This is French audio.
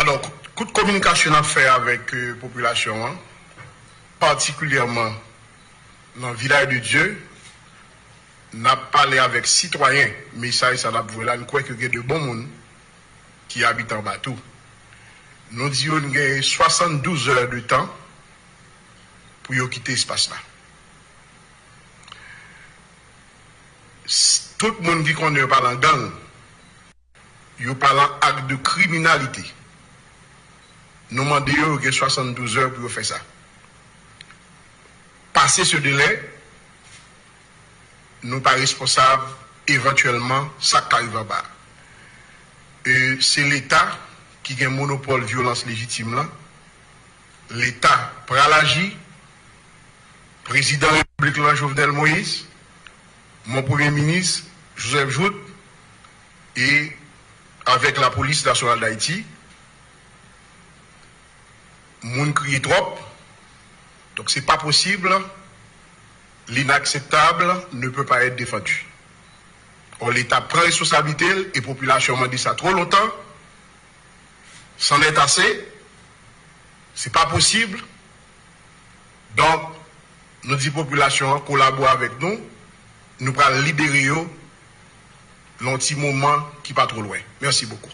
Alors, coup de communication à faire avec la population, hein, particulièrement dans le village de Dieu, n'a parlé avec citoyens, mais ça n'a pas là, nous croyons qu'il y a de bons monde qui habitent en bateau. Nous disons qu'il y a 72 heures de temps pour quitter l'espace là. Tout le monde qui connaît parlant gang, il parle acte de criminalité. Nous demandons qu'il y a 72 heures pour faire ça. Passer ce délai, nous ne sommes pas responsables éventuellement ça qui arrive en bas. C'est l'État qui a un monopole de violence légitime là. L'État prend l'agir, président de la République Jovenel Moïse, mon premier ministre Joseph Jout, et avec la police nationale d'Haïti, moun crie trop, donc c'est pas possible, l'inacceptable ne peut pas être défendu. Or, l'État prend responsabilité et la population m'a dit ça trop longtemps, c'en est assez, c'est pas possible, donc nous dit population collabore avec nous, nous allons libérer l'anti moment qui pas trop loin. Merci beaucoup.